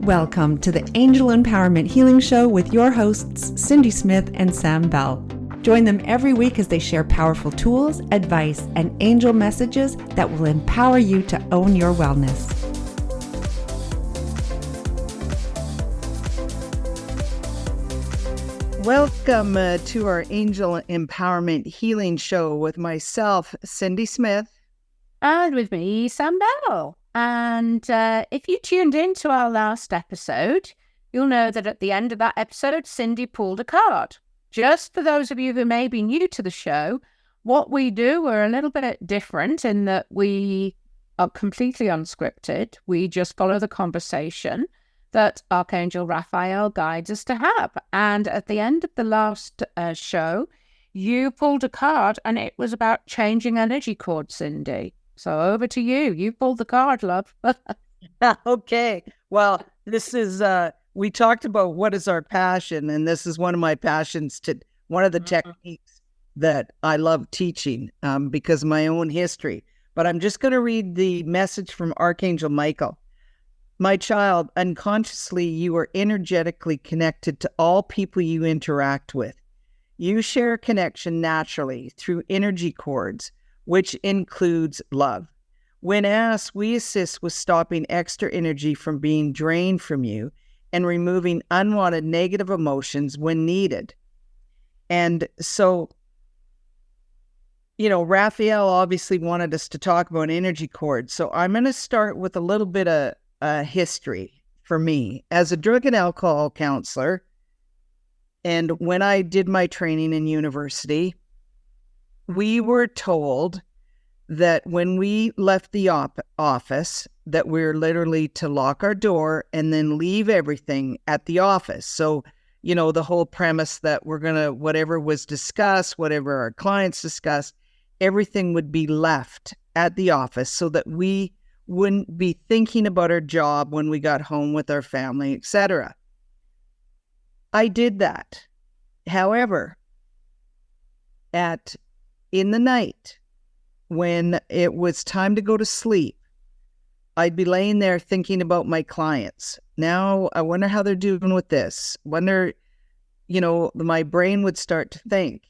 Welcome to the Angel Empowerment Healing Show with your hosts, Cindy Smith and Sam Bell. Join them every week as they share powerful tools, advice, and angel messages that will empower you to own your wellness. Welcome to our Angel Empowerment Healing Show with myself, Cindy Smith. And with me, Sam Bell. And if you tuned into our last episode, you'll know that at the end of that episode, Cindy pulled a card. Just for those of you who may be new to the show, what we do, we're a little bit different in that we are completely unscripted. We just follow the conversation that Archangel Raphael guides us to have. And at the end of the last show, you pulled a card and it was about changing energy cords, Cindy. So over to you. You pulled the card, love. Okay. Well, this is, we talked about what is our passion, and this is one of my passions, one of the techniques that I love teaching because of my own history. But I'm just going to read the message from Archangel Michael. My child, unconsciously, you are energetically connected to all people you interact with. You share a connection naturally through energy cords, which includes love. When asked, we assist with stopping extra energy from being drained from you and removing unwanted negative emotions when needed. And so, Raphael obviously wanted us to talk about energy cords. So I'm going to start with a little bit of history for me. As a drug and alcohol counselor, and when I did my training in university, we were told that when we left the office, that we're literally to lock our door and then leave everything at the office. So, the whole premise that we're going to, whatever was discussed, whatever our clients discussed, everything would be left at the office so that we wouldn't be thinking about our job when we got home with our family, etc. I did that. However, in the night, when it was time to go to sleep, I'd be laying there thinking about my clients. Now, I wonder how they're doing with this. Wonder, my brain would start to think.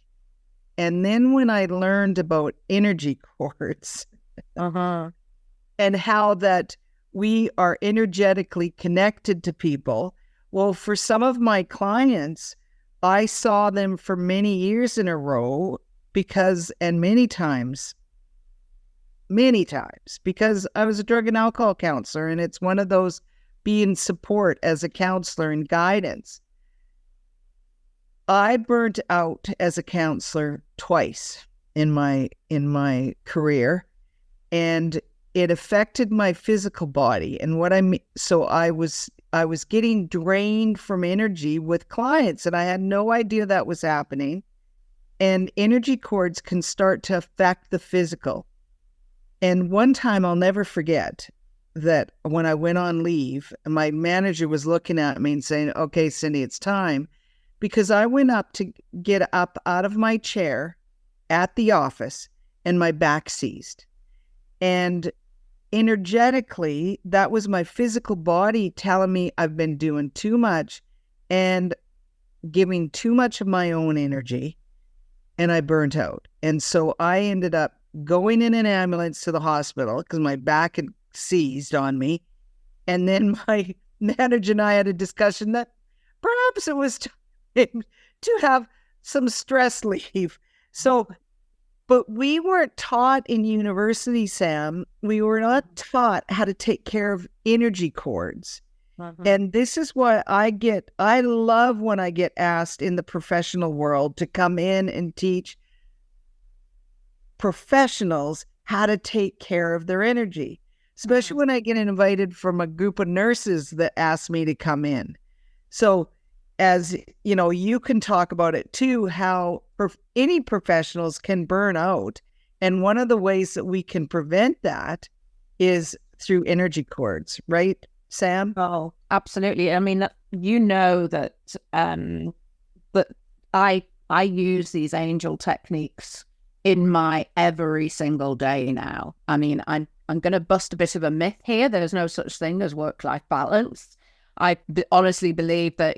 And then when I learned about energy cords and how that we are energetically connected to people, well, for some of my clients, I saw them for many years in a row many times, because I was a drug and alcohol counselor, and it's one of those being support as a counselor and guidance. I burnt out as a counselor twice in my career, and it affected my physical body. And what I mean, so I was getting drained from energy with clients, and I had no idea that was happening. And energy cords can start to affect the physical. And one time I'll never forget that when I went on leave, my manager was looking at me and saying, okay, Cindy, it's time. Because I went up to get up out of my chair at the office and my back seized. And energetically, that was my physical body telling me I've been doing too much and giving too much of my own energy. And I burnt out. And so I ended up going in an ambulance to the hospital because my back had seized on me. And then my manager and I had a discussion that perhaps it was time to have some stress leave. So, but we weren't taught in university, Sam. We were not taught how to take care of energy cords. And this is why I love when I get asked in the professional world to come in and teach professionals how to take care of their energy, especially when I get invited from a group of nurses that ask me to come in. So as you can talk about it too, how any professionals can burn out. And one of the ways that we can prevent that is through energy cords, right, Sam? Oh, absolutely. I mean, that that I use these angel techniques in my every single day now. I mean, I'm going to bust a bit of a myth here. There's no such thing as work-life balance. honestly believe that,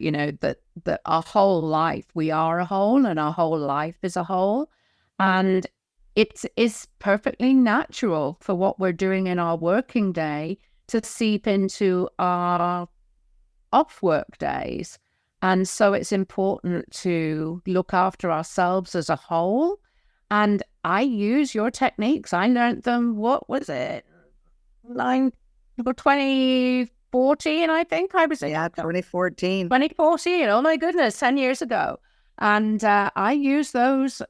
that our whole life, we are a whole, and our whole life is a whole. And it is perfectly natural for what we're doing in our working day to seep into our off work days. And so it's important to look after ourselves as a whole. And I use your techniques. I learned them, what was it? 2014, I think I was. Yeah, 2014. 2014. Oh my goodness, 10 years ago. And I use those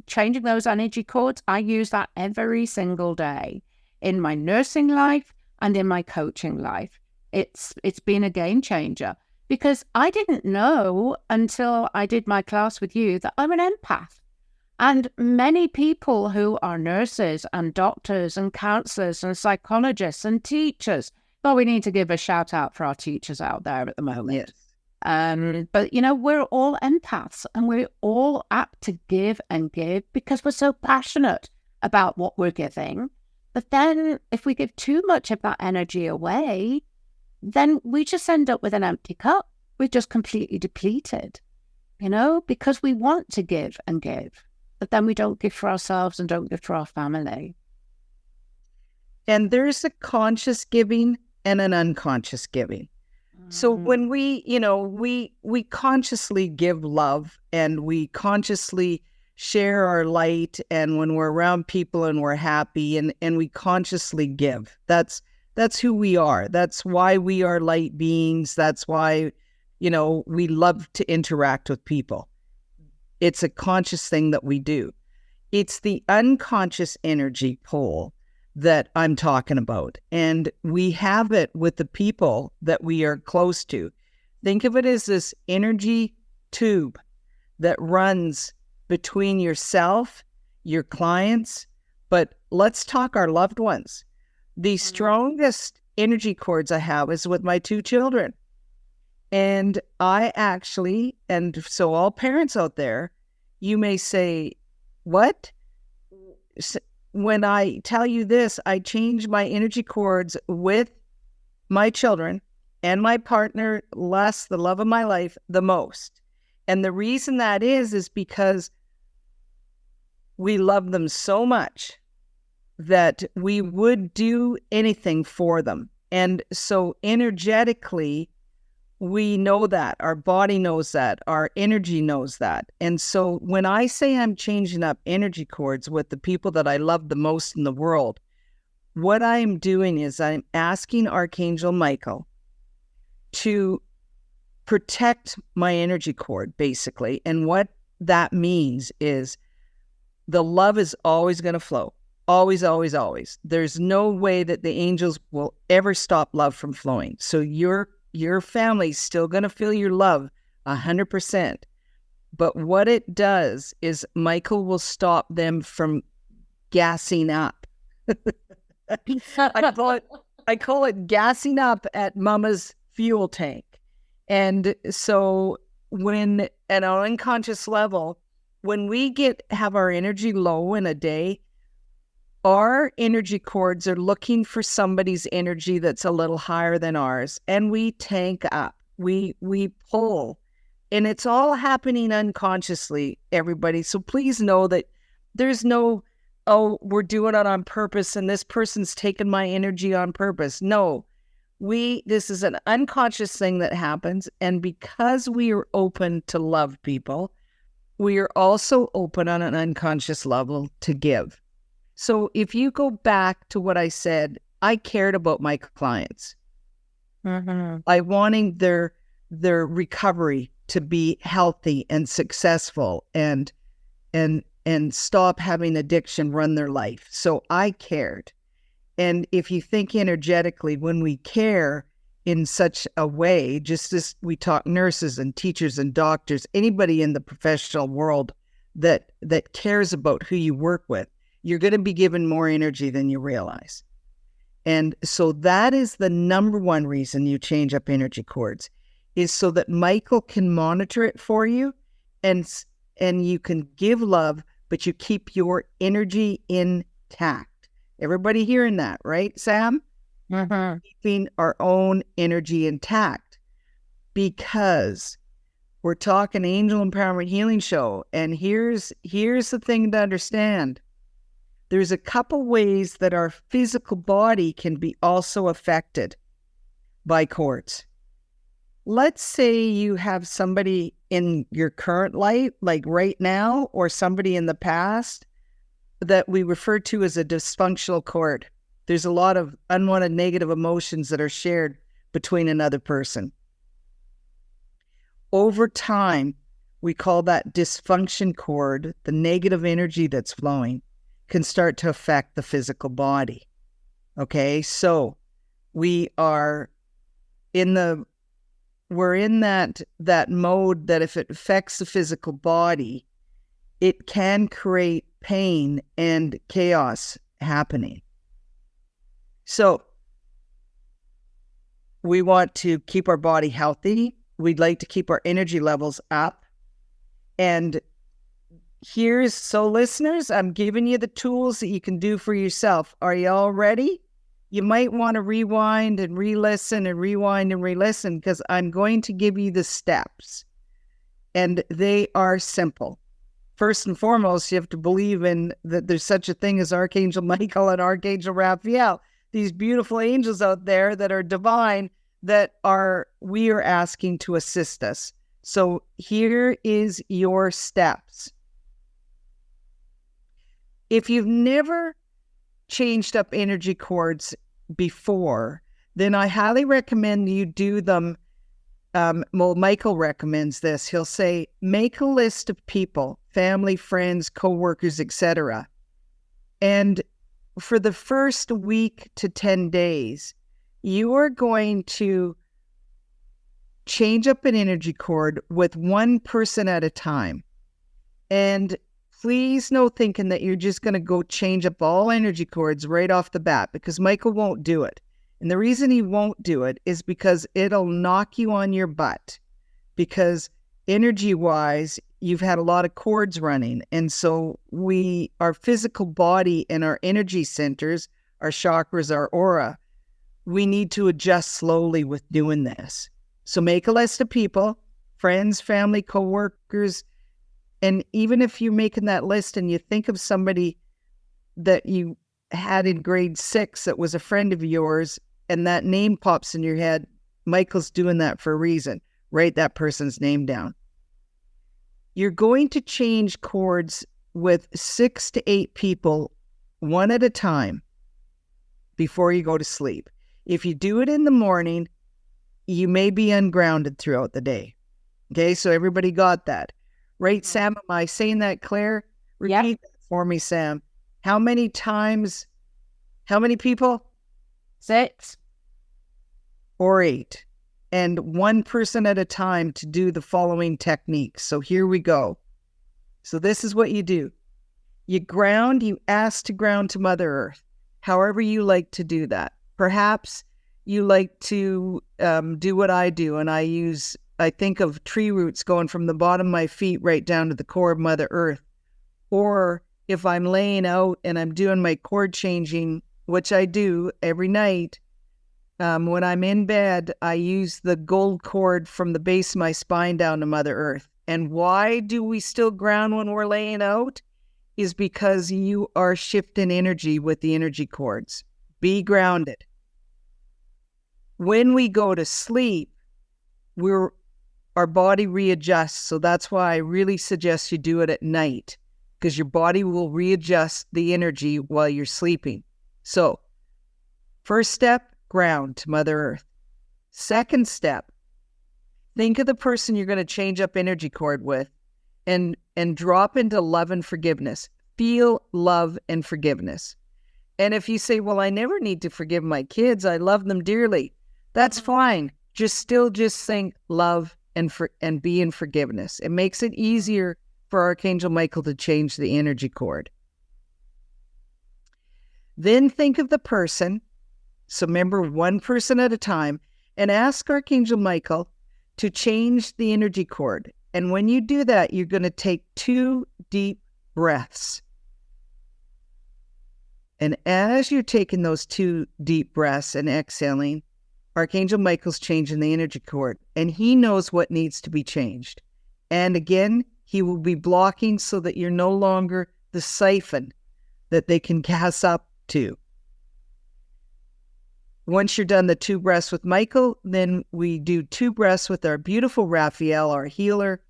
changing those energy codes. I use that every single day in my nursing life and in my coaching life. It's been a game changer, because I didn't know until I did my class with you that I'm an empath. And many people who are nurses and doctors and counselors and psychologists and teachers, well, we need to give a shout out for our teachers out there at the moment. Yes. But, we're all empaths, and we're all apt to give and give because we're so passionate about what we're giving. But then if we give too much of that energy away, then we just end up with an empty cup. We're just completely depleted, because we want to give and give, but then we don't give for ourselves and don't give for our family. And there's a conscious giving and an unconscious giving. So when we consciously give love, and we consciously share our light, and when we're around people and we're happy, and we consciously give, that's who we are. That's why we are light beings. That's why, we love to interact with people. It's a conscious thing that we do. It's the unconscious energy pole that I'm talking about. And we have it with the people that we are close to. Think of it as this energy tube that runs between yourself, your clients, but let's talk our loved ones. The strongest energy cords I have is with my 2 children. And and so all parents out there, you may say, what? When I tell you this, I change my energy cords with my children and my partner, Les, the love of my life, the most. And the reason that is because we love them so much that we would do anything for them. And so energetically, we know that. Our body knows that. Our energy knows that. And so when I say I'm changing up energy cords with the people that I love the most in the world, what I'm doing is I'm asking Archangel Michael to protect my energy cord, basically. And what that means is the love is always going to flow. Always, always, always. There's no way that the angels will ever stop love from flowing. So your family's still going to feel your love 100%. But what it does is Michael will stop them from gassing up. I call it gassing up at Mama's fuel tank. And so when at an unconscious level, when we have our energy low in a day, our energy cords are looking for somebody's energy that's a little higher than ours, and we tank up. We pull, and it's all happening unconsciously, everybody. So please know that there's no, oh, we're doing it on purpose and this person's taking my energy on purpose. No, this is an unconscious thing that happens, and because we are open to love people, we are also open on an unconscious level to give. So if you go back to what I said, I cared about my clients. Mm-hmm. I wanting their recovery to be healthy and successful and stop having addiction run their life. So I cared. And if you think energetically, when we care in such a way, just as we talk nurses and teachers and doctors, anybody in the professional world that cares about who you work with, you're going to be given more energy than you realize. And so that is the number one reason you change up energy cords, is so that Michael can monitor it for you, and you can give love, but you keep your energy intact. Everybody hearing that, right, Sam? keeping our own energy intact, because we're talking Angel Empowerment Healing Show. And here's the thing to understand. There's a couple ways that our physical body can be also affected by cords. Let's say you have somebody in your current life, like right now, or somebody in the past that we refer to as a dysfunctional cord. There's a lot of unwanted negative emotions that are shared between another person. Over time, we call that dysfunction cord. The negative energy that's flowing can start to affect the physical body. Okay, so we're in that mode that if it affects the physical body, it can create pain and chaos happening. So we want to keep our body healthy. We'd like to keep our energy levels up. And so listeners, I'm giving you the tools that you can do for yourself. Are you all ready? You might want to rewind and re-listen and rewind and re-listen, because I'm going to give you the steps. And they are simple. First and foremost, you have to believe in that there's such a thing as Archangel Michael and Archangel Raphael. These beautiful angels out there that are divine, that we are asking to assist us. So here is your steps. If you've never changed up energy cords before, then I highly recommend you do them. Michael recommends this. He'll say, make a list of people, family, friends, co-workers, etc. And for the first week to 10 days, you are going to change up an energy cord with one person at a time. And please no thinking that you're just going to go change up all energy cords right off the bat, because Michael won't do it. And the reason he won't do it is because it'll knock you on your butt, because energy-wise, you've had a lot of cords running. And so our physical body and our energy centers, our chakras, our aura, we need to adjust slowly with doing this. So make a list of people, friends, family, co-workers. And even if you're making that list and you think of somebody that you had in grade 6 that was a friend of yours, and that name pops in your head, Michael's doing that for a reason. Write that person's name down. You're going to change cords with 6 to 8 people, one at a time, before you go to sleep. If you do it in the morning, you may be ungrounded throughout the day. Okay, so everybody got that. Right, Sam? Am I saying that, Claire? Repeat that for me, Sam. How many times? How many people? 6 or 8. And one person at a time to do the following techniques. So here we go. So this is what you do. You ask to ground to Mother Earth, however you like to do that. Perhaps you like to do what I do, and I think of tree roots going from the bottom of my feet right down to the core of Mother Earth. Or if I'm laying out and I'm doing my cord changing, which I do every night, when I'm in bed, I use the gold cord from the base of my spine down to Mother Earth. And why do we still ground when we're laying out? Is because you are shifting energy with the energy cords. Be grounded. When we go to sleep, our body readjusts. So that's why I really suggest you do it at night, because your body will readjust the energy while you're sleeping. So, first step, ground to Mother Earth. Second step, think of the person you're going to change up energy cord with and drop into love and forgiveness. Feel love and forgiveness. And if you say, well, I never need to forgive my kids, I love them dearly, that's fine. Just think love and be in forgiveness. It makes it easier for Archangel Michael to change the energy cord. Then think of the person. So remember, one person at a time, and ask Archangel Michael to change the energy cord. And when you do that, you're going to take 2 deep breaths. And as you're taking those 2 deep breaths and exhaling, Archangel Michael's changing the energy cord, and he knows what needs to be changed. And again, he will be blocking so that you're no longer the siphon that they can gas up to. Once you're done the 2 breaths with Michael, then we do 2 breaths with our beautiful Raphael, our healer,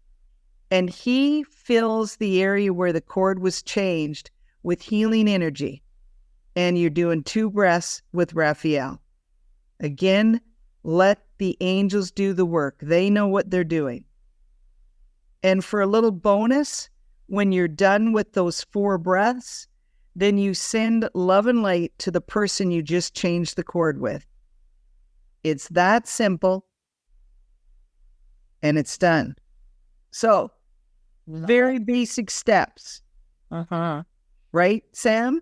and he fills the area where the cord was changed with healing energy. And you're doing 2 breaths with Raphael. Again, let the angels do the work. They know what they're doing. And for a little bonus, when you're done with those 4 breaths, then you send love and light to the person you just changed the cord with. It's that simple, and it's done. So, very basic steps. Right, Sam?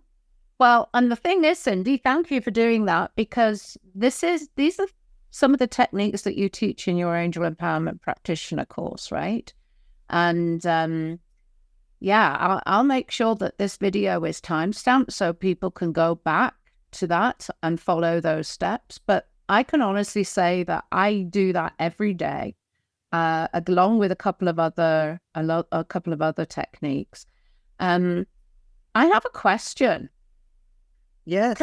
Well, and the thing is, Cindy, thank you for doing that, because these are some of the techniques that you teach in your Angel Empowerment Practitioner course, right? And I'll make sure that this video is timestamped so people can go back to that and follow those steps. But I can honestly say that I do that every day, along with a couple of other techniques. I have a question. Yes.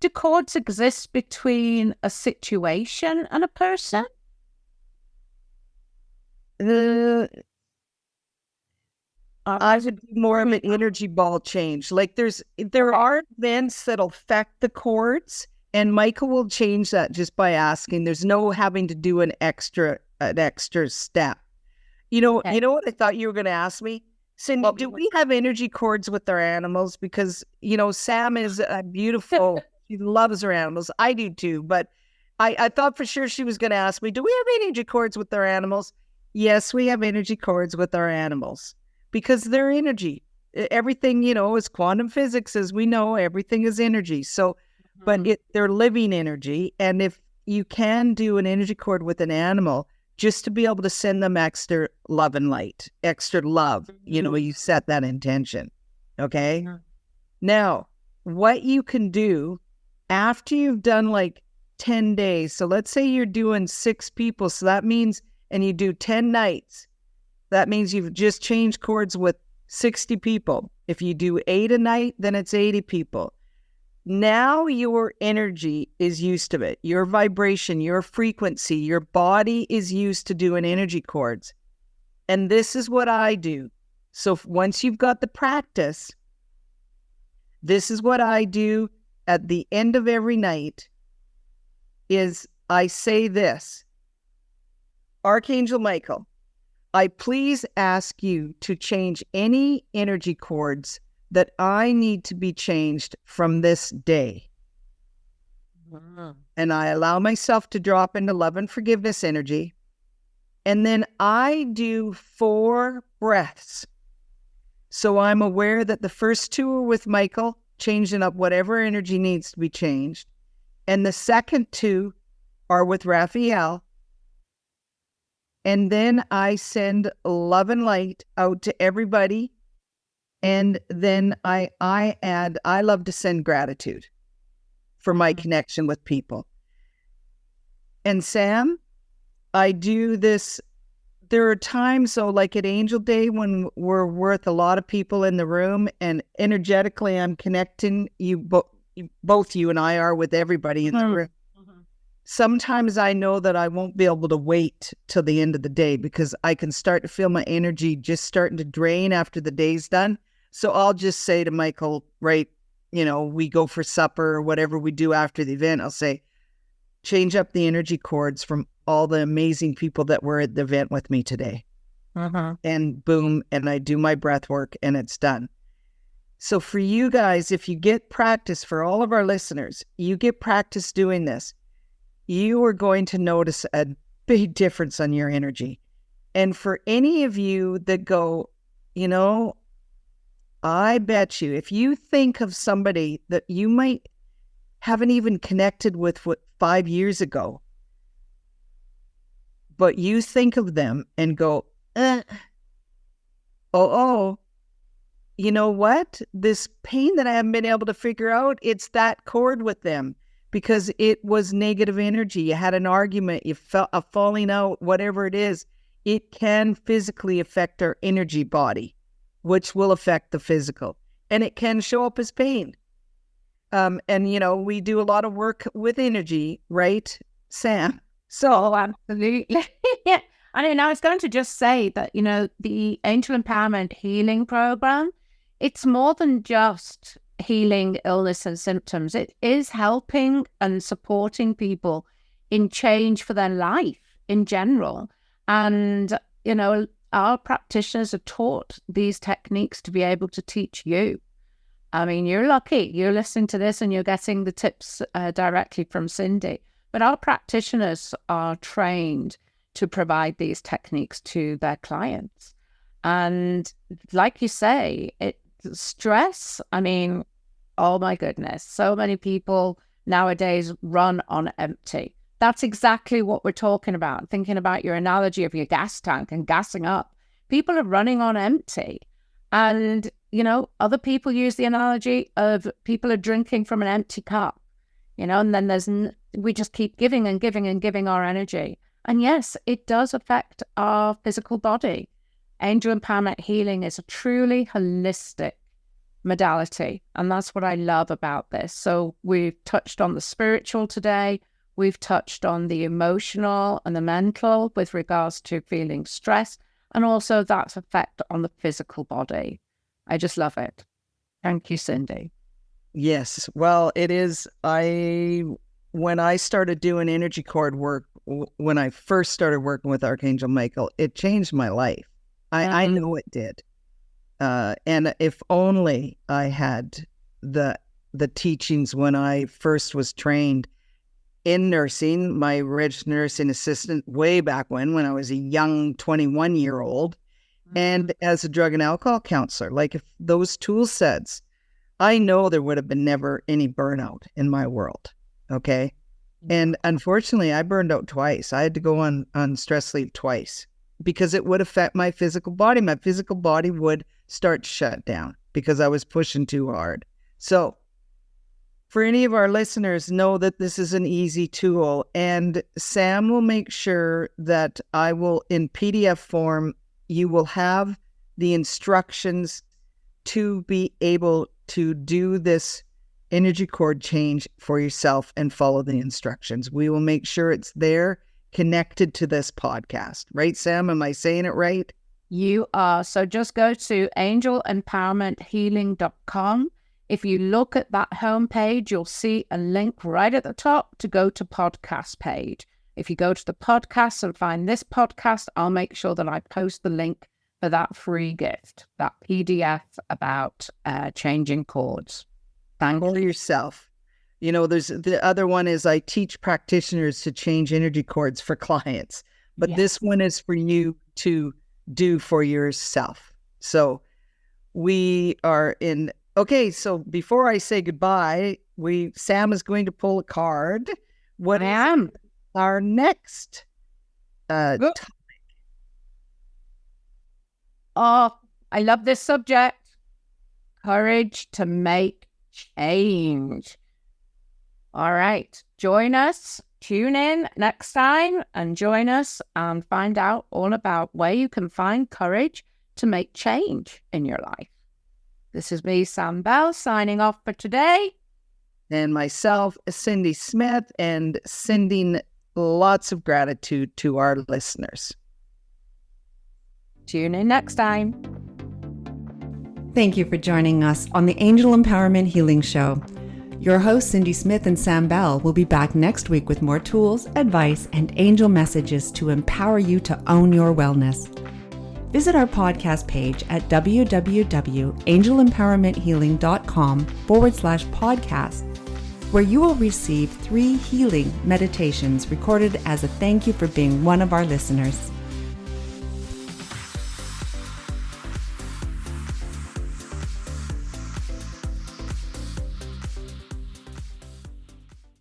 Do cords exist between a situation and a person? I would do more of an energy ball change. Like there are events that affect the cords, and Michael will change that just by asking. There's no having to do an extra step. You know what I thought you were going to ask me? Cindy, do we have energy cords with our animals? Because, Sam is beautiful. She loves her animals. I do too. But I thought for sure she was going to ask me, do we have energy cords with our animals? Yes, we have energy cords with our animals because they're energy. Everything, is quantum physics, as we know. Everything is energy. So, but they're living energy. And if you can do an energy cord with an animal, just to be able to send them extra love and light, extra love, you set that intention, okay? Now, what you can do after you've done like 10 days, so let's say you're doing 6 people, so that means, and you do 10 nights, that means you've just changed cords with 60 people. If you do 8 a night, then it's 80 people. Now your energy is used to it. Your vibration, your frequency, your body is used to doing energy cords. And this is what I do. So once you've got the practice, this is what I do at the end of every night is I say this: Archangel Michael, I please ask you to change any energy cords that I need to be changed from this day. And I allow myself to drop into love and forgiveness energy. And then I do 4 breaths. So I'm aware that the first 2 are with Michael, changing up whatever energy needs to be changed. And the second 2 are with Raphael. And then I send love and light out to everybody. And then I add, I love to send gratitude for my connection with people. And Sam, I do this. There are times, so like at Angel Day, when we're with a lot of people in the room and energetically I'm connecting both you and I are with everybody in the room. Sometimes I know that I won't be able to wait till the end of the day because I can start to feel my energy just starting to drain after the day's done. So I'll just say to Michael, right, we go for supper or whatever we do after the event. I'll say, change up the energy cords from all the amazing people that were at the event with me today. And boom, and I do my breath work and it's done. So for you guys, if you get practice, for all of our listeners, you get practice doing this, you are going to notice a big difference on your energy. And for any of you that go, I bet you, if you think of somebody that you might haven't even connected with 5 years ago, but you think of them and go, you know what? This pain that I haven't been able to figure out, it's that cord with them because it was negative energy. You had an argument, you felt a falling out, whatever it is. It can physically affect our energy body, which will affect the physical. And it can show up as pain. And, we do a lot of work with energy, right, Sam? So absolutely. Yeah. I was going to just say that, the Angel Empowerment Healing Program, it's more than just healing illness and symptoms. It is helping and supporting people in change for their life in general. And, our practitioners are taught these techniques to be able to teach you. I mean, you're lucky. You're listening to this and you're getting the tips directly from Cindy. But our practitioners are trained to provide these techniques to their clients. And like you say, stress, I mean, oh my goodness, so many people nowadays run on empty. That's exactly what we're talking about. Thinking about your analogy of your gas tank and gassing up. People are running on empty. And, other people use the analogy of people are drinking from an empty cup, and then we just keep giving and giving and giving our energy. And yes, it does affect our physical body. Angel Empowerment Healing is a truly holistic modality. And that's what I love about this. So we've touched on the spiritual today. We've touched on the emotional and the mental with regards to feeling stress and also that effect on the physical body. I just love it. Thank you, Cindy. Yes. Well, it is. When I started doing energy cord work, when I first started working with Archangel Michael, it changed my life. I know it did. And if only I had the teachings when I first was trained in nursing, my registered nursing assistant way back when I was a young 21-year-old, and as a drug and alcohol counselor, like if those tool sets, I know there would have been never any burnout in my world. Okay. And unfortunately, I burned out twice. I had to go on stress leave twice because it would affect my physical body. My physical body would start to shut down because I was pushing too hard. So for any of our listeners, know that this is an easy tool, and Sam will make sure that I will, in PDF form, you will have the instructions to be able to do this energy cord change for yourself and follow the instructions. We will make sure it's there connected to this podcast. Right, Sam? Am I saying it right? You are. So just go to angelempowermenthealing.com. If you look at that homepage, you'll see a link right at the top to go to podcast page. If you go to the podcast and find this podcast, I'll make sure that I post the link for that free gift, that PDF about changing cords. Thank you. For yourself. There's the other one is I teach practitioners to change energy cords for clients, but This one is for you to do for yourself. So we are in. Okay, so before I say goodbye, Sam is going to pull a card. What is our next topic? Oh, I love this subject. Courage to make change. All right, join us. Tune in next time and join us and find out all about where you can find courage to make change in your life. This is me, Sam Bell, signing off for today. And myself, Cindy Smith, and sending lots of gratitude to our listeners. Tune in next time. Thank you for joining us on the Angel Empowerment Healing Show. Your hosts, Cindy Smith and Sam Bell, will be back next week with more tools, advice, and angel messages to empower you to own your wellness. Visit our podcast page at www.angelempowermenthealing.com/podcast, where you will receive 3 healing meditations recorded as a thank you for being one of our listeners.